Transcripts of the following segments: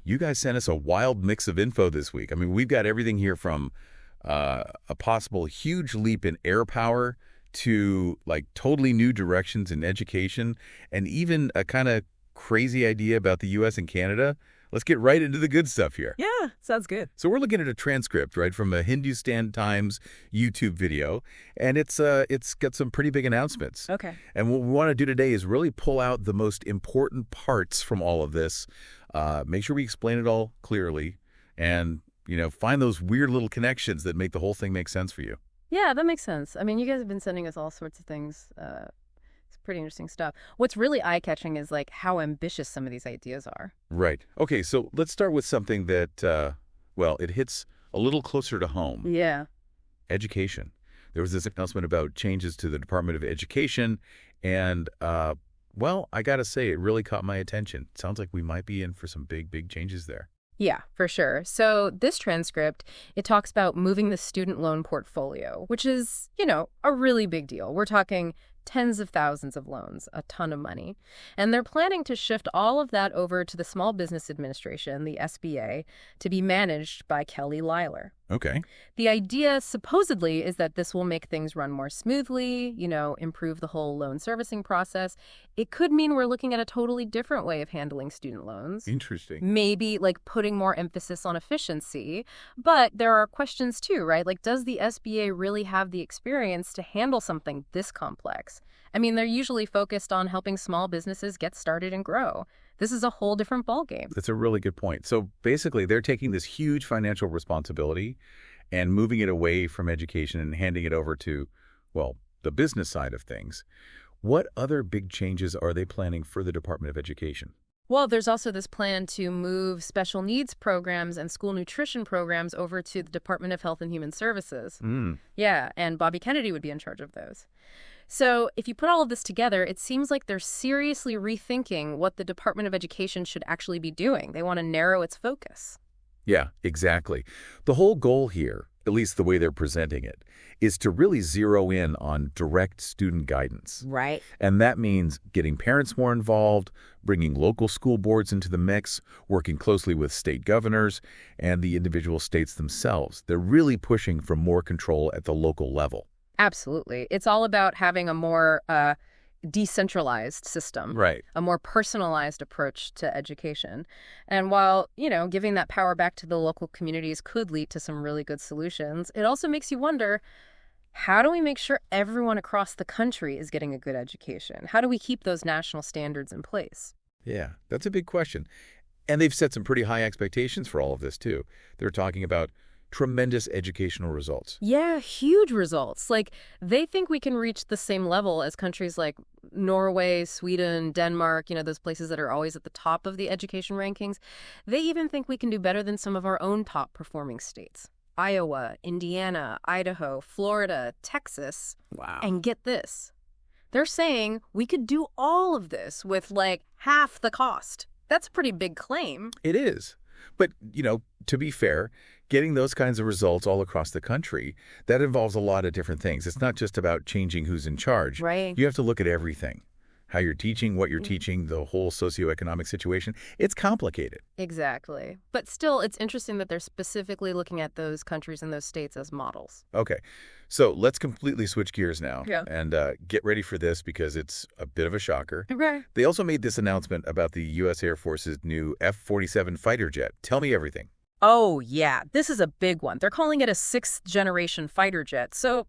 you guys sent us a wild mix of info this week. I mean, we've got everything here from a possible huge leap in air power to like totally new directions in education and even a kind of crazy idea about the U.S. and Canada. Let's get right into the good stuff here. Yeah, sounds good. So we're looking at a transcript, right, from a Hindustan Times YouTube video, and it's got some pretty big announcements. Okay. And what we want to do today is really pull out the most important parts from all of this, make sure we explain it all clearly, and find those weird little connections that make the whole thing make sense for you. Yeah, that makes sense. I mean, you guys have been sending us all sorts of things. It's pretty interesting stuff. What's really eye-catching is like how ambitious some of these ideas are. Right. Okay, so let's start with something that, it hits a little closer to home. Yeah. Education. There was this announcement about changes to the Department of Education, and, I got to say, it really caught my attention. It sounds like we might be in for some big, big changes there. Yeah, for sure. So this transcript, it talks about moving the student loan portfolio, which is, a really big deal. We're talking tens of thousands of loans, a ton of money. And they're planning to shift all of that over to the Small Business Administration, the SBA, to be managed by Kelly Lyler. Okay. The idea supposedly is that this will make things run more smoothly, improve the whole loan servicing process. It could mean we're looking at a totally different way of handling student loans. Interesting. Maybe like putting more emphasis on efficiency. But there are questions too, right? Like, does the SBA really have the experience to handle something this complex? I mean, they're usually focused on helping small businesses get started and grow. This is a whole different ballgame. That's a really good point. So basically, they're taking this huge financial responsibility and moving it away from education and handing it over to, the business side of things. What other big changes are they planning for the Department of Education? Well, there's also this plan to move special needs programs and school nutrition programs over to the Department of Health and Human Services. Yeah, and Bobby Kennedy would be in charge of those. So if you put all of this together, it seems like they're seriously rethinking what the Department of Education should actually be doing. They want to narrow its focus. Yeah, exactly. The whole goal here, at least the way they're presenting it, is to really zero in on direct student guidance. Right. And that means getting parents more involved, bringing local school boards into the mix, working closely with state governors and the individual states themselves. They're really pushing for more control at the local level. Absolutely. It's all about having a more decentralized system, Right. a more personalized approach to education. And while, giving that power back to the local communities could lead to some really good solutions, it also makes you wonder, how do we make sure everyone across the country is getting a good education? How do we keep those national standards in place? Yeah, that's a big question. And they've set some pretty high expectations for all of this, too. They're talking about tremendous educational results. Yeah, huge results. Like, they think we can reach the same level as countries like Norway, Sweden, Denmark, those places that are always at the top of the education rankings. They even think we can do better than some of our own top performing states. Iowa, Indiana, Idaho, Florida, Texas. Wow. And get this. They're saying we could do all of this with like half the cost. That's a pretty big claim. It is. But, to be fair, getting those kinds of results all across the country, that involves a lot of different things. It's not just about changing who's in charge. Right. You have to look at everything. How you're teaching, what you're teaching, the whole socioeconomic situation. It's complicated. Exactly. But still, it's interesting that they're specifically looking at those countries and those states as models. Okay. So let's completely switch gears now. Yeah. And get ready for this because it's a bit of a shocker. Okay. They also made this announcement about the U.S. Air Force's new F-47 fighter jet. Tell me everything. Oh, yeah. This is a big one. They're calling it a sixth-generation fighter jet. So,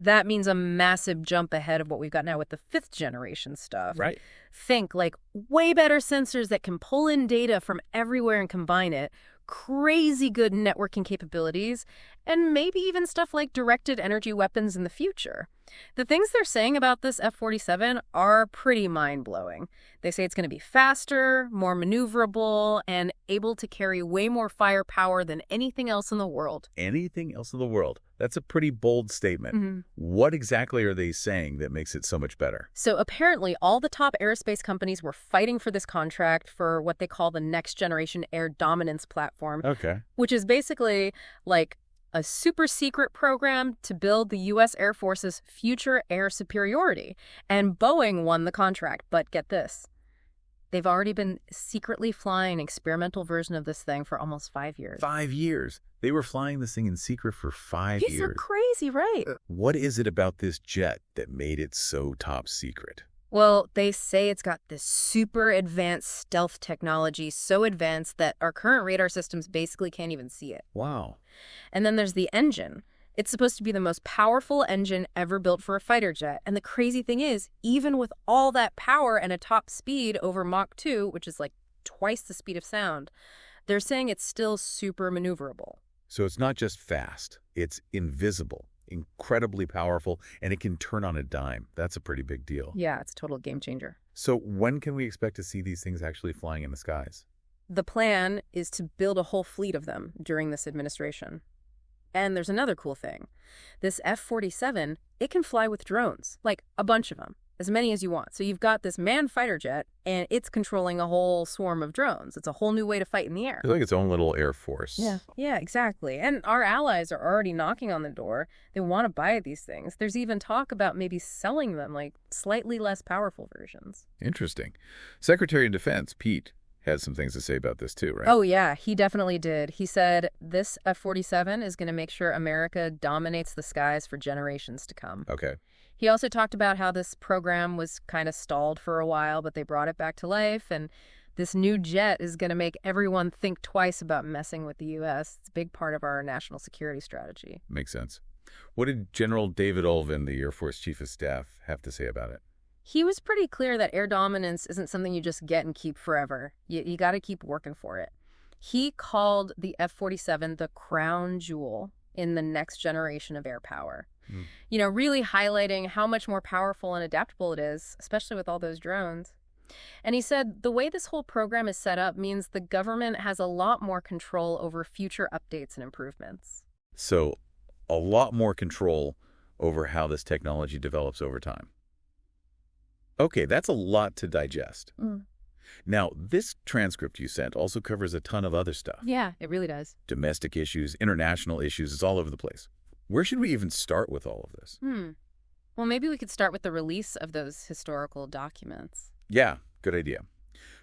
that means a massive jump ahead of what we've got now with the fifth-generation stuff. Right. Think like way better sensors that can pull in data from everywhere and combine it, crazy good networking capabilities, and maybe even stuff like directed energy weapons in the future. The things they're saying about this F-47 are pretty mind-blowing. They say it's going to be faster, more maneuverable, and able to carry way more firepower than anything else in the world. Anything else in the world? That's a pretty bold statement. Mm-hmm. What exactly are they saying that makes it so much better? So apparently all the top aerospace companies were fighting for this contract for what they call the Next Generation Air Dominance Platform, Okay. which is basically like a super secret program to build the U.S. Air Force's future air superiority. And Boeing won the contract. But get this, They've already been secretly flying an experimental version of this thing for almost 5 years. 5 years. They were flying this thing in secret for 5 These are years. crazy, right? What is it about this jet that made it so top secret? Well, they say it's got this super advanced stealth technology, so advanced that our current radar systems basically can't even see it. Wow. And then there's the engine. It's supposed to be the most powerful engine ever built for a fighter jet. And the crazy thing is, even with all that power and a top speed over Mach 2, which is like twice the speed of sound, they're saying it's still super maneuverable. So it's not just fast, it's invisible, incredibly powerful, and it can turn on a dime. That's a pretty big deal. Yeah, it's a total game changer. So when can we expect to see these things actually flying in the skies? The plan is to build a whole fleet of them during this administration. And there's another cool thing. This F-47, it can fly with drones, like a bunch of them, as many as you want. So you've got this manned fighter jet, and it's controlling a whole swarm of drones. It's a whole new way to fight in the air. It's like its own little air force. Yeah, exactly. And our allies are already knocking on the door. They want to buy these things. There's even talk about maybe selling them, like slightly less powerful versions. Interesting. Secretary of Defense, Pete, had some things to say about this too, right? Oh, yeah, he definitely did. He said this F-47 is going to make sure America dominates the skies for generations to come. Okay. He also talked about how this program was kind of stalled for a while, but they brought it back to life. And this new jet is going to make everyone think twice about messing with the U.S. It's a big part of our national security strategy. Makes sense. What did General David Ulvin, the Air Force Chief of Staff, have to say about it? He was pretty clear that air dominance isn't something you just get and keep forever. You got to keep working for it. He called the F-47 the crown jewel in the next generation of air power. You know, really highlighting how much more powerful and adaptable it is, especially with all those drones. And he said the way this whole program is set up means the government has a lot more control over future updates and improvements. So a lot more control over how this technology develops over time. Okay, that's a lot to digest. Now, this transcript you sent also covers a ton of other stuff. Yeah, it really does. Domestic issues, international issues, it's all over the place. Where should we even start with all of this? Well, maybe we could start with the release of those historical documents. Yeah, good idea.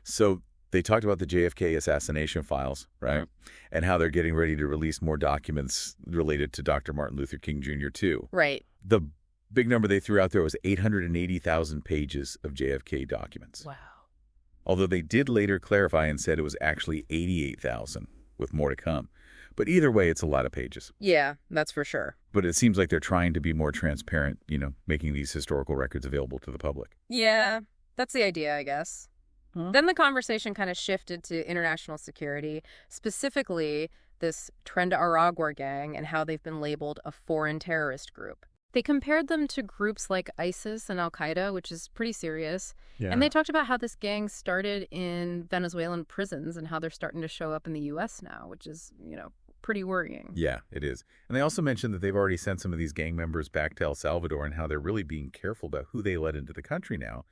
So they talked about the JFK assassination files, right? And how they're getting ready to release more documents related to Dr. Martin Luther King Jr. too. Right. The big number they threw out there was 880,000 pages of JFK documents. Wow. Although they did later clarify and said it was actually 88,000, with more to come. But either way, it's a lot of pages. Yeah, that's for sure. But it seems like they're trying to be more transparent, you know, making these historical records available to the public. Yeah, that's the idea, I guess. Then the conversation kind of shifted to international security, specifically this Tren de Aragua gang and how they've been labeled a foreign terrorist group. They compared them to groups like ISIS and Al-Qaeda, which is pretty serious. Yeah. And they talked about how this gang started in Venezuelan prisons and how they're starting to show up in the U.S. now, which is, you know, pretty worrying. Yeah, it is. And they also mentioned that they've already sent some of these gang members back to El Salvador and how they're really being careful about who they let into the country now.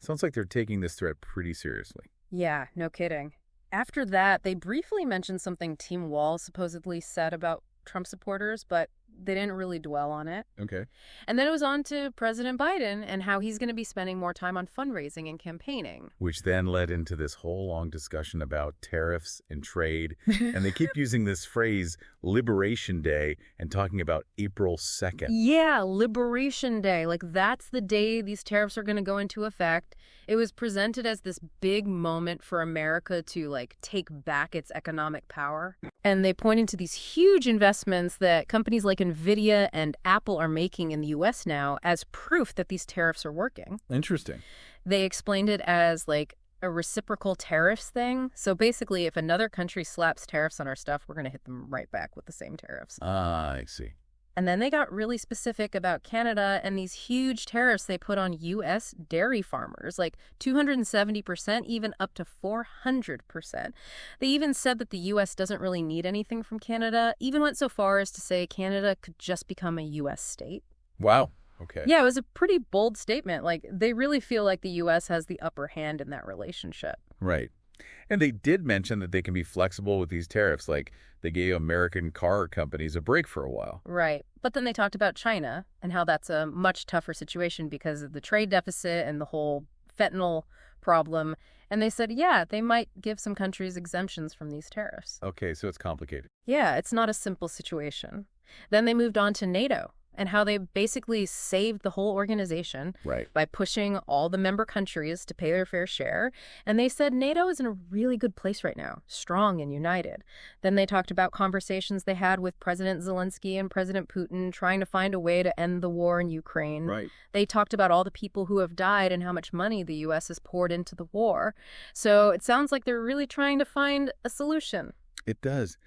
Sounds like they're taking this threat pretty seriously. Yeah, no kidding. After that, they briefly mentioned something Tim Walz supposedly said about Trump supporters, but they didn't really dwell on it. Okay. And then it was on to President Biden and how he's going to be spending more time on fundraising and campaigning. Which then led into this whole long discussion about tariffs and trade. And they keep using this phrase, Liberation Day, and talking about April 2nd. Yeah, Liberation Day. Like, that's the day these tariffs are going to go into effect. It was presented as this big moment for America to, like, take back its economic power. And they pointed to these huge investments that companies like NVIDIA and Apple are making in the U.S. now as proof that these tariffs are working. Interesting. They explained it as, like, a reciprocal tariffs thing. So basically, if another country slaps tariffs on our stuff, we're going to hit them right back with the same tariffs. Ah, I see. And then they got really specific about Canada and these huge tariffs they put on U.S. dairy farmers, like 270%, even up to 400%. They even said that the U.S. doesn't really need anything from Canada, even went so far as to say Canada could just become a U.S. state. Wow. Okay. Yeah, it was a pretty bold statement. Like, they really feel like the U.S. has the upper hand in that relationship. Right. And they did mention that they can be flexible with these tariffs, like they gave American car companies a break for a while. Right. But then they talked about China and how that's a much tougher situation because of the trade deficit and the whole fentanyl problem. And they said, yeah, they might give some countries exemptions from these tariffs. Okay, so it's complicated. Yeah, it's not a simple situation. Then they moved on to NATO and how they basically saved the whole organization Right. by pushing all the member countries to pay their fair share. And they said NATO is in a really good place right now, strong and united. Then they talked about conversations they had with President Zelensky and President Putin trying to find a way to end the war in Ukraine. Right. They talked about all the people who have died and how much money the U.S. has poured into the war. So it sounds like they're really trying to find a solution. It does.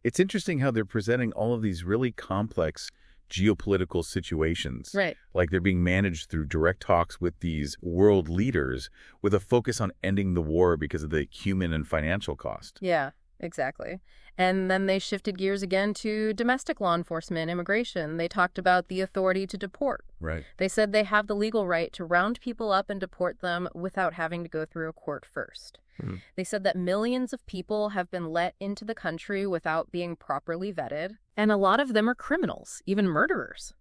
It's interesting how they're presenting all of these really complex geopolitical situations. Right. Like they're being managed through direct talks with these world leaders with a focus on ending the war because of the human and financial cost. Yeah, exactly. And then they shifted gears again to domestic law enforcement, immigration. They talked about the authority to deport. Right. They said they have the legal right to round people up and deport them without having to go through a court first. They said that millions of people have been let into the country without being properly vetted, and a lot of them are criminals, even murderers.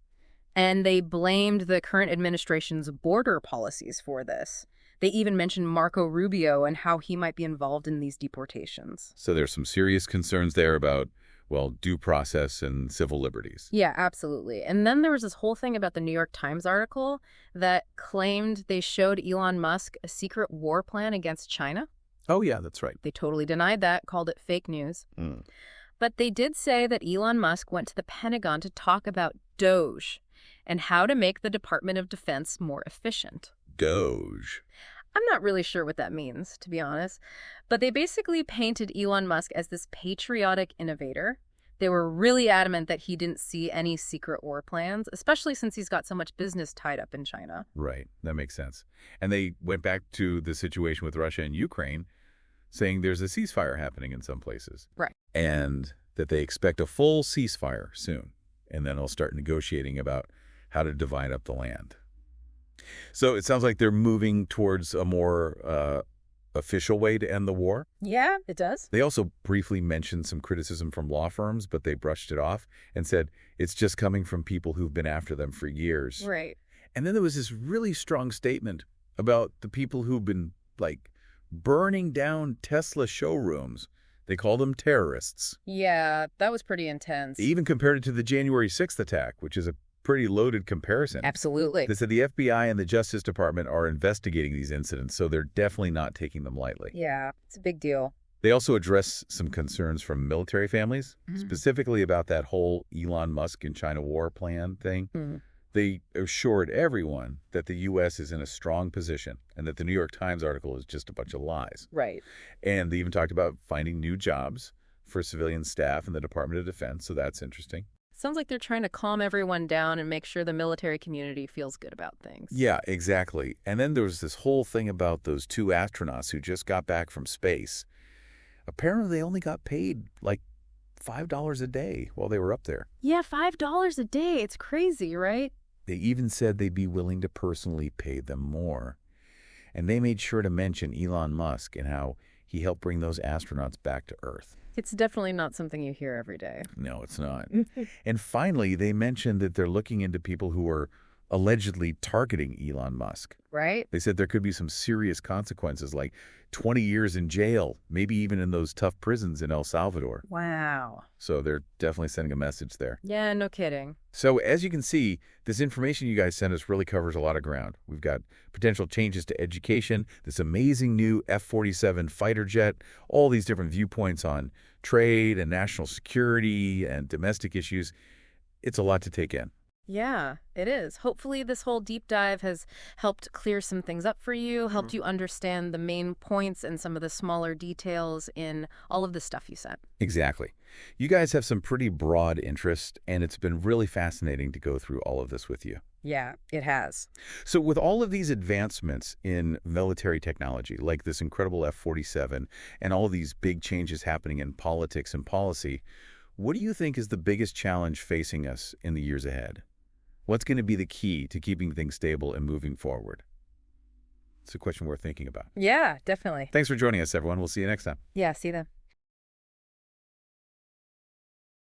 And they blamed the current administration's border policies for this. They even mentioned Marco Rubio and how he might be involved in these deportations. So there's some serious concerns there about, well, due process and civil liberties. Yeah, absolutely. And then there was this whole thing about the New York Times article that claimed they showed Elon Musk a secret war plan against China. Oh, yeah, that's right. They totally denied that, called it fake news. But they did say that Elon Musk went to the Pentagon to talk about Doge and how to make the Department of Defense more efficient. Doge. I'm not really sure what that means, to be honest. But they basically painted Elon Musk as this patriotic innovator. They were really adamant that he didn't see any secret war plans, especially since he's got so much business tied up in China. Right. That makes sense. And they went back to the situation with Russia and Ukraine, saying there's a ceasefire happening in some places. Right. And that they expect a full ceasefire soon. And then they'll start negotiating about how to divide up the land. So it sounds like they're moving towards a more official way to end the war. Yeah, it does. They also briefly mentioned some criticism from law firms, but they brushed it off and said it's just coming from people who've been after them for years. Right. And then there was this really strong statement about the people who've been, like, burning down Tesla showrooms. They call them terrorists. Yeah, that was pretty intense. They even compared it to the January 6th attack, which is a pretty loaded comparison. Absolutely. They said the FBI and the Justice Department are investigating these incidents, so they're definitely not taking them lightly. Yeah, it's a big deal. They also address some concerns from military families, specifically about that whole Elon Musk and China war plan thing. They assured everyone that the U.S. is in a strong position and that the New York Times article is just a bunch of lies. Right. And they even talked about finding new jobs for civilian staff in the Department of Defense, so that's interesting. Sounds like they're trying to calm everyone down and make sure the military community feels good about things. Yeah, exactly. And then there was this whole thing about those two astronauts who just got back from space. Apparently, they only got paid like $5 a day while they were up there. Yeah, $5 a day. It's crazy, right? They even said they'd be willing to personally pay them more. And they made sure to mention Elon Musk and how he helped bring those astronauts back to Earth. It's definitely not something you hear every day. No, it's not. And finally, they mentioned that they're looking into people who are allegedly targeting Elon Musk. Right? They said there could be some serious consequences, like 20 years in jail, maybe even in those tough prisons in El Salvador. Wow. So they're definitely sending a message there. Yeah, no kidding. So as you can see, this information you guys sent us really covers a lot of ground. We've got potential changes to education, this amazing new F-47 fighter jet, all these different viewpoints on trade and national security and domestic issues. It's a lot to take in. Yeah, it is. Hopefully this whole deep dive has helped clear some things up for you, helped you understand the main points and some of the smaller details in all of the stuff you sent. Exactly. You guys have some pretty broad interest, and it's been really fascinating to go through all of this with you. Yeah, it has. So with all of these advancements in military technology, like this incredible F-47, and all of these big changes happening in politics and policy, what do you think is the biggest challenge facing us in the years ahead? What's going to be the key to keeping things stable and moving forward? It's a question worth thinking about. Yeah, definitely. Thanks for joining us, everyone. We'll see you next time. Yeah, see you then.